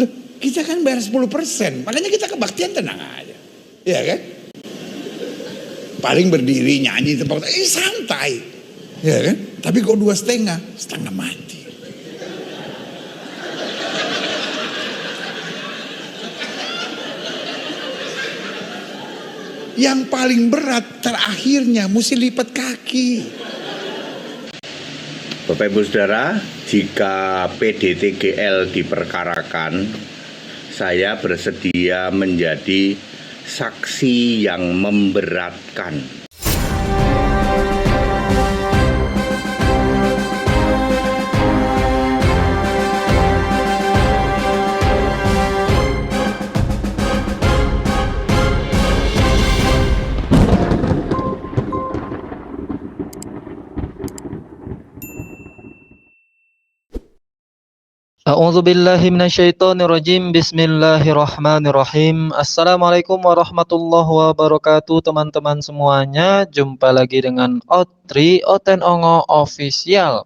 Loh, kita kan bayar 10%, makanya kita kebaktian tenang aja. Iya kan? Paling berdiri nyanyi tepuk tangan, santai. Iya kan? Tapi kok 2,5, setengah mati. Yang paling berat terakhirnya mesti lipat kaki. Bapak Ibu Saudara, jika PDTGL diperkarakan, saya bersedia menjadi saksi yang memberatkan. A'udzubillahi minasyaitonirrajim. Bismillahirrahmanirrahim. Assalamualaikum warahmatullahi wabarakatuh, teman-teman semuanya. Jumpa lagi dengan Otri Oten Ongo Official.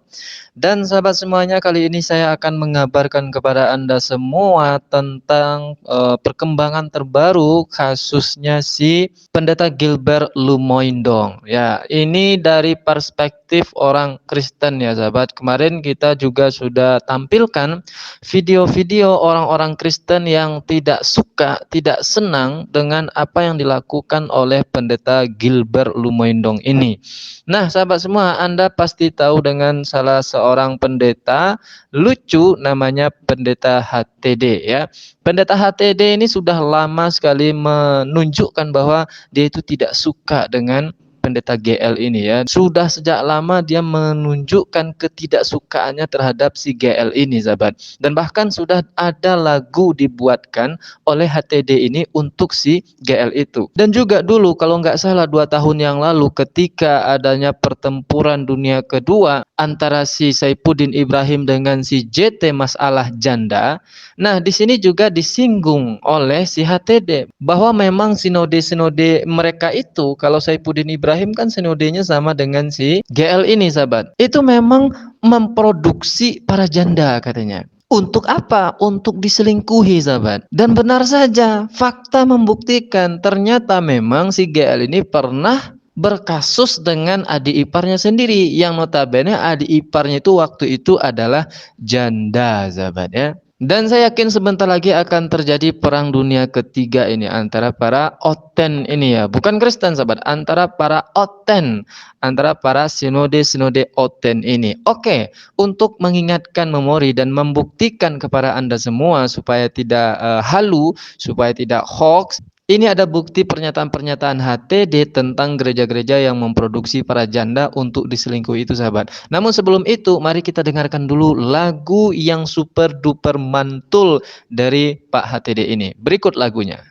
Dan sahabat semuanya, kali ini saya akan mengabarkan kepada Anda semua tentang perkembangan terbaru kasusnya si Pendeta Gilbert Lumoindong. Ya, ini dari perspektif orang Kristen ya sahabat. Kemarin kita juga sudah tampilkan video-video orang-orang Kristen yang tidak suka, tidak senang dengan apa yang dilakukan oleh Pendeta Gilbert Lumoindong ini. Nah, sahabat semua, Anda pasti tahu dengan salah seorang pendeta lucu namanya Pendeta HTD ya. Pendeta HTD ini sudah lama sekali menunjukkan bahwa dia itu tidak suka dengan Pendeta GL ini ya. Sudah sejak lama dia menunjukkan ketidaksukaannya terhadap si GL ini sahabat. Dan bahkan sudah ada lagu dibuatkan oleh HTD ini untuk si GL itu. Dan juga dulu kalau nggak salah 2 tahun yang lalu ketika adanya pertempuran dunia kedua antara si Saifuddin Ibrahim dengan si JT masalah janda. Nah, di sini juga disinggung oleh si HTD bahwa memang sinode-sinode mereka itu, kalau Saifuddin Ibrahim kan sinodenya sama dengan si GL ini sahabat, itu memang memproduksi para janda katanya. Untuk apa? Untuk diselingkuhi sahabat. Dan benar saja, fakta membuktikan ternyata memang si GL ini pernah berkasus dengan adik iparnya sendiri, yang notabene adik iparnya itu waktu itu adalah janda sahabat ya. Dan saya yakin sebentar lagi akan terjadi perang dunia ketiga ini antara para Oten ini ya, bukan Kristen sahabat, antara para Oten, antara para sinode-sinode Oten ini. Oke, untuk mengingatkan memori dan membuktikan kepada Anda semua supaya tidak halu, supaya tidak hoax. Ini ada bukti pernyataan-pernyataan HTD tentang gereja-gereja yang memproduksi para janda untuk diselingkuhi itu sahabat. Namun sebelum itu, mari kita dengarkan dulu lagu yang super duper mantul dari Pak HTD ini. Berikut lagunya.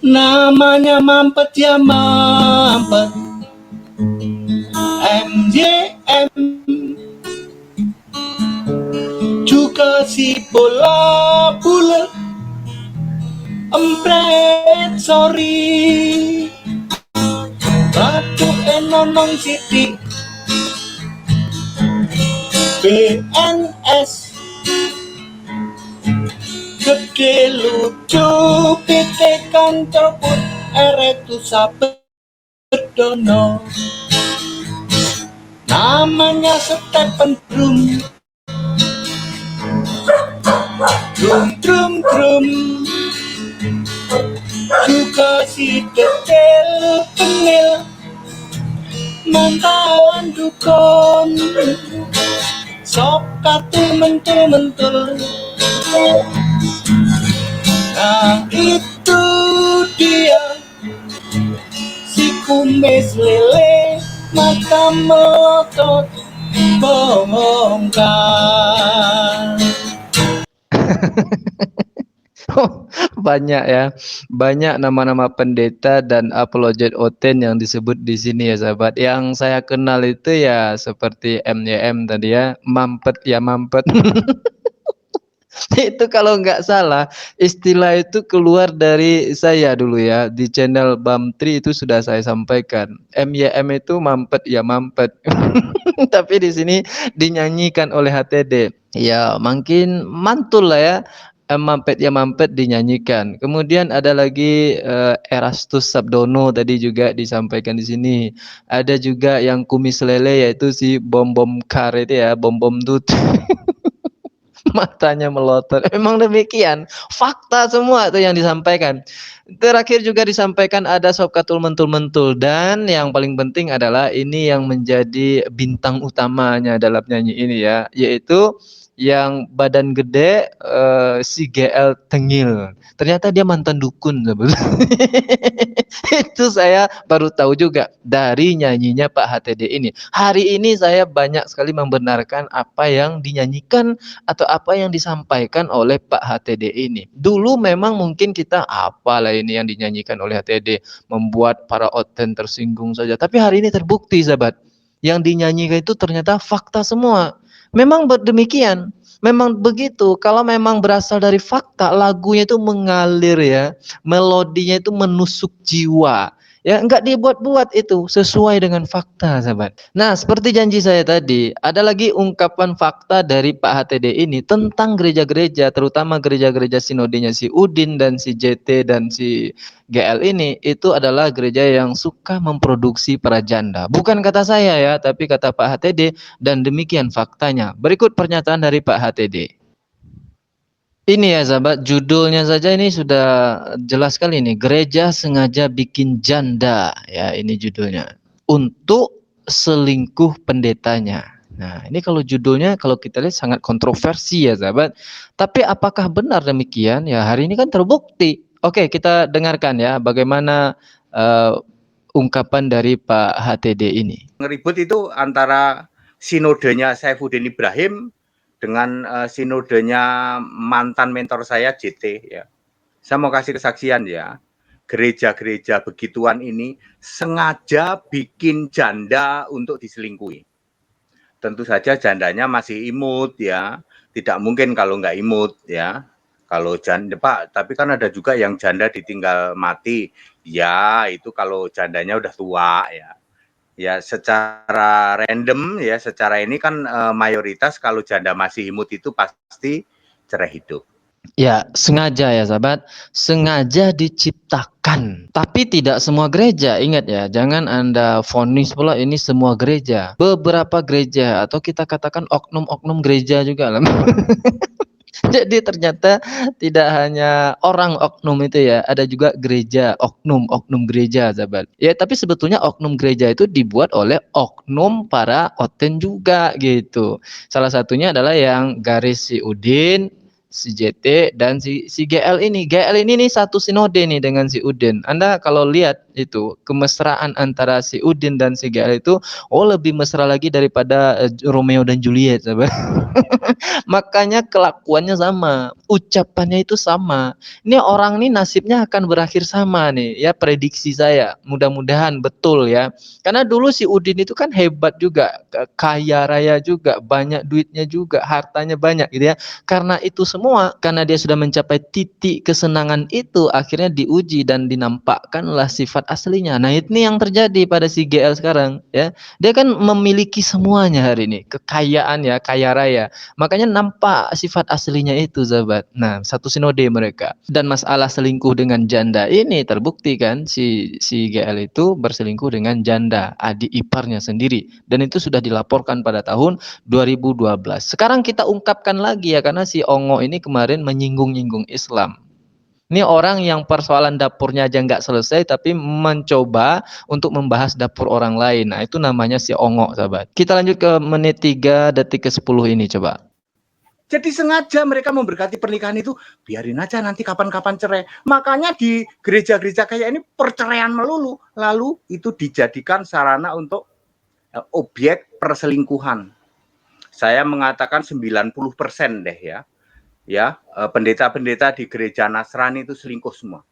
Namanya mampet ya mampet, MJM, juga si bola bulat, empret sorry, batu enonong siti, BNS, gede lucu, pite kantor put, eretu sabedono, namanya Stephen Drum, drum, juga si detail penil, mantan dukun, sok katu mentul. Nah itu dia si kumis lele, mata melotot bongkar. Banyak ya, banyak nama-nama pendeta dan apologet Oten yang disebut di sini ya sahabat. Yang saya kenal itu ya seperti MYM tadi ya, mampet ya mampet. Itu kalau nggak salah istilah itu keluar dari saya dulu ya di channel Bamtri itu sudah saya sampaikan. MYM itu mampet ya mampet. Tapi di sini dinyanyikan oleh HTD. Ya makin mantul lah ya. Mampet ya mampet dinyanyikan. Kemudian ada lagi Erastus Sabdono tadi juga disampaikan di sini. Ada juga yang kumis lele yaitu si Bom Bom Kar itu ya, Bom Bom Dut. Matanya melotot. Memang demikian. Fakta semua itu yang disampaikan. Terakhir juga disampaikan ada Sopkatul Mentul-Mentul dan yang paling penting adalah ini yang menjadi bintang utamanya dalam nyanyi ini ya, yaitu yang badan gede si GL Tengil. Ternyata dia mantan dukun sebetulnya. Itu saya baru tahu juga dari nyanyinya Pak HTD ini. Hari ini saya banyak sekali membenarkan apa yang dinyanyikan atau apa yang disampaikan oleh Pak HTD ini. Dulu memang mungkin kita apalah ini yang dinyanyikan oleh HTD membuat para oten tersinggung saja. Tapi hari ini terbukti sahabat, yang dinyanyikan itu ternyata fakta semua. Memang demikian. Memang begitu. Kalau memang berasal dari fakta, lagunya itu mengalir ya, melodinya itu menusuk jiwa. Ya, enggak dibuat-buat itu, sesuai dengan fakta, sahabat. Nah, seperti janji saya tadi, ada lagi ungkapan fakta dari Pak HTD ini tentang gereja-gereja, terutama gereja-gereja sinodenya si Udin dan si JT dan si GL ini, itu adalah gereja yang suka memproduksi para janda. Bukan kata saya ya, tapi kata Pak HTD, dan demikian faktanya. Berikut pernyataan dari Pak HTD. Ini ya sahabat, judulnya saja ini sudah jelas sekali nih. Gereja sengaja bikin janda, ya ini judulnya. Untuk selingkuh pendetanya. Nah, ini kalau judulnya kalau kita lihat sangat kontroversi ya sahabat. Tapi apakah benar demikian? Ya hari ini kan terbukti. Oke, kita dengarkan ya bagaimana ungkapan dari Pak HTD ini. Ngeribut itu antara sinodenya Saifuddin Ibrahim dengan sinodenya mantan mentor saya JT ya. Saya mau kasih kesaksian ya. Gereja-gereja begituan ini sengaja bikin janda untuk diselingkuhi. Tentu saja jandanya masih imut ya. Tidak mungkin kalau nggak imut ya. Kalau janda Pak, tapi kan ada juga yang janda ditinggal mati. Ya, itu kalau jandanya udah tua ya. Ya secara random ya, secara ini kan mayoritas kalau janda masih imut itu pasti cerai hidup. Ya, sengaja ya sahabat, sengaja diciptakan. Tapi tidak semua gereja, ingat ya, jangan Anda vonis pula ini semua gereja. Beberapa gereja atau kita katakan oknum-oknum gereja juga lah. Jadi ternyata tidak hanya orang oknum itu ya, ada juga gereja, oknum gereja sahabat. Ya tapi sebetulnya oknum gereja itu dibuat oleh oknum para oten juga gitu. Salah satunya adalah yang garis si Udin, si JT dan si GL ini. GL ini nih satu sinode nih dengan si Udin. Anda kalau lihat itu kemesraan antara si Udin dan si GL itu lebih mesra lagi daripada Romeo dan Juliet sahabat. Makanya kelakuannya sama, ucapannya itu sama. Ini orang nih nasibnya akan berakhir sama nih ya, prediksi saya. Mudah-mudahan betul ya. Karena dulu si Udin itu kan hebat juga, kaya raya juga, banyak duitnya juga, hartanya banyak gitu ya. Karena itu semua, karena dia sudah mencapai titik kesenangan itu, akhirnya diuji dan dinampakkanlah sifat aslinya. Nah, ini yang terjadi pada si GL sekarang ya. Dia kan memiliki semuanya hari ini, kekayaan ya, kaya raya. Makanya nampak sifat aslinya itu sahabat. Nah, satu sinode mereka. Dan masalah selingkuh dengan janda ini terbukti kan si GL itu berselingkuh dengan janda, adik iparnya sendiri. Dan itu sudah dilaporkan pada tahun 2012. Sekarang kita ungkapkan lagi ya, karena si Ongo ini kemarin menyinggung-nyinggung Islam. Ini orang yang persoalan dapurnya aja nggak selesai, tapi mencoba untuk membahas dapur orang lain. Nah, itu namanya si Ongo, sahabat. Kita lanjut ke menit 3 detik ke 10 ini, coba. Jadi sengaja mereka memberkati pernikahan itu, biarin aja nanti kapan-kapan cerai. Makanya di gereja-gereja kayak ini perceraian melulu. Lalu itu dijadikan sarana untuk objek perselingkuhan. Saya mengatakan 90% deh ya. Ya, pendeta-pendeta di gereja Nasrani itu selingkuh semua.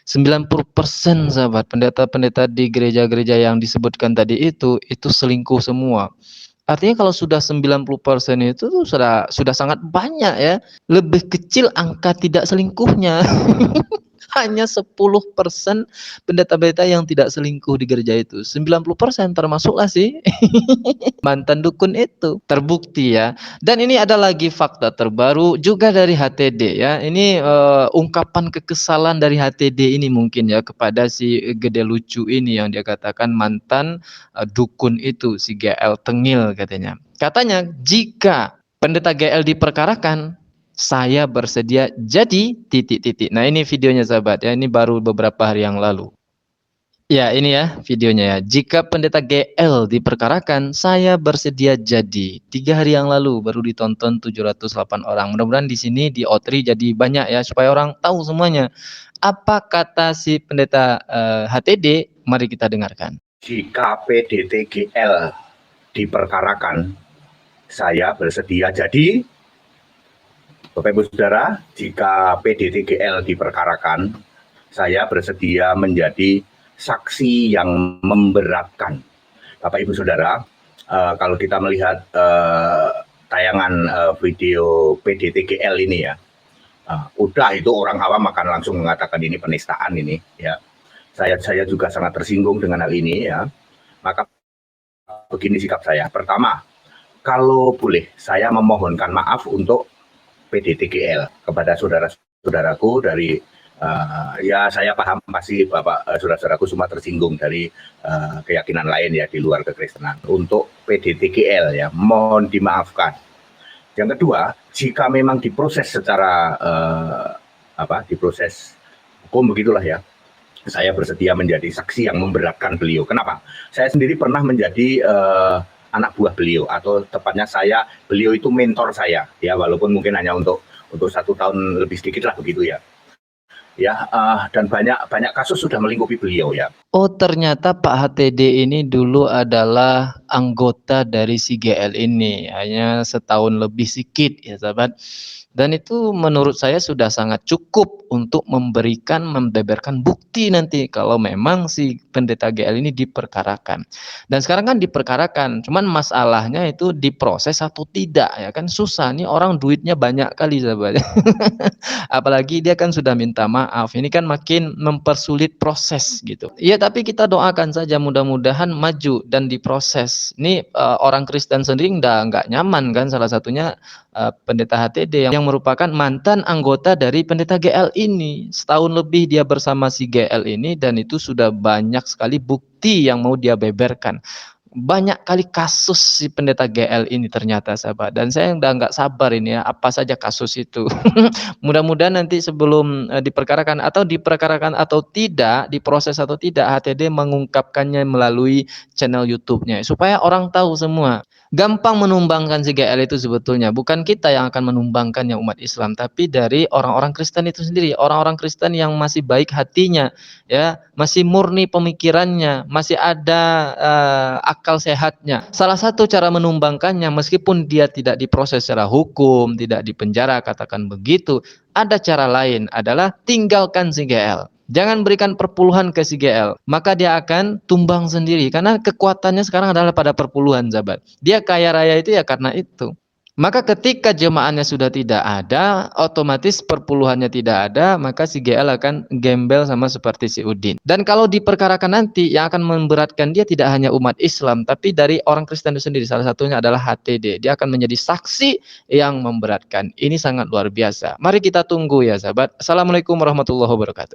90% sahabat, pendeta-pendeta di gereja-gereja yang disebutkan tadi itu selingkuh semua. Artinya kalau sudah 90% itu tuh sudah sangat banyak ya. Lebih kecil angka tidak selingkuhnya. Hanya 10% pendeta-pendeta yang tidak selingkuh di gereja itu. 90% termasuklah sih mantan dukun itu. Terbukti ya. Dan ini ada lagi fakta terbaru juga dari HTD ya. Ini ungkapan kekesalan dari HTD ini mungkin ya kepada si gede lucu ini yang dia katakan mantan dukun itu, si GL Tengil katanya. Katanya jika pendeta GL diperkarakan, saya bersedia jadi titik-titik. Nah ini videonya sahabat ya, ini baru beberapa hari yang lalu. Ya ini ya videonya ya. Jika pendeta GL diperkarakan, saya bersedia jadi. 3 hari yang lalu baru ditonton 708 orang. Mudah-mudahan di sini di Otri jadi banyak ya supaya orang tahu semuanya. Apa kata si pendeta HTD? Mari kita dengarkan. Jika PDTGL diperkarakan, saya bersedia jadi. Bapak Ibu Saudara, jika PDTGL diperkarakan, saya bersedia menjadi saksi yang memberatkan. Bapak Ibu Saudara, kalau kita melihat tayangan video PDTGL ini ya, udah itu orang awam akan langsung mengatakan ini penistaan ini ya. Saya juga sangat tersinggung dengan hal ini ya. Maka begini sikap saya. Pertama, kalau boleh saya memohonkan maaf untuk PDTGL kepada saudara-saudaraku dari ya saya paham pasti Bapak saudara-saudaraku semua tersinggung dari keyakinan lain ya di luar kekristenan. Untuk PDTGL ya mohon dimaafkan. Yang kedua, jika memang diproses secara diproses hukum begitulah ya, saya bersedia menjadi saksi yang memberatkan beliau. Kenapa? Saya sendiri pernah menjadi anak buah beliau, atau tepatnya beliau itu mentor saya ya, walaupun mungkin hanya untuk 1 tahun lebih sedikit lah begitu ya. Ya dan banyak kasus sudah melingkupi beliau ya. Oh ternyata Pak HTD ini dulu adalah anggota dari si GL ini, hanya setahun lebih sedikit ya sahabat. Dan itu menurut saya sudah sangat cukup untuk membeberkan bukti nanti kalau memang si pendeta GL ini diperkarakan. Dan sekarang kan diperkarakan, cuman masalahnya itu diproses atau tidak ya kan, susah nih, orang duitnya banyak kali sahabat. Apalagi dia kan sudah minta maaf, ini kan makin mempersulit proses gitu. Iya tapi kita doakan saja mudah-mudahan maju dan diproses. Ini orang Kristen sendiri nggak nyaman kan, salah satunya pendeta HTD yang merupakan mantan anggota dari pendeta GL ini. Setahun lebih dia bersama si GL ini dan itu sudah banyak sekali bukti yang mau dia beberkan. Banyak kali kasus si pendeta GL ini ternyata sahabat, dan saya udah nggak sabar ini ya, apa saja kasus itu. Mudah-mudahan nanti sebelum diperkarakan atau tidak, diproses atau tidak, HTD mengungkapkannya melalui channel YouTube-nya supaya orang tahu semua. Gampang menumbangkan si GL itu sebetulnya, bukan kita yang akan menumbangkannya umat Islam, tapi dari orang-orang Kristen itu sendiri, orang-orang Kristen yang masih baik hatinya, ya, masih murni pemikirannya, masih ada akal sehatnya. Salah satu cara menumbangkannya, meskipun dia tidak diproses secara hukum, tidak dipenjara, katakan begitu, ada cara lain, adalah tinggalkan si GL. Jangan berikan perpuluhan ke si GL, maka dia akan tumbang sendiri, karena kekuatannya sekarang adalah pada perpuluhan sahabat. Dia kaya raya itu ya karena itu. Maka ketika jemaahnya sudah tidak ada, otomatis perpuluhannya tidak ada, maka si GL akan gembel sama seperti si Udin. Dan kalau diperkarakan nanti, yang akan memberatkan dia tidak hanya umat Islam, tapi dari orang Kristen itu sendiri. Salah satunya adalah HTD. Dia akan menjadi saksi yang memberatkan. Ini sangat luar biasa. Mari kita tunggu ya sahabat. Assalamualaikum warahmatullahi wabarakatuh.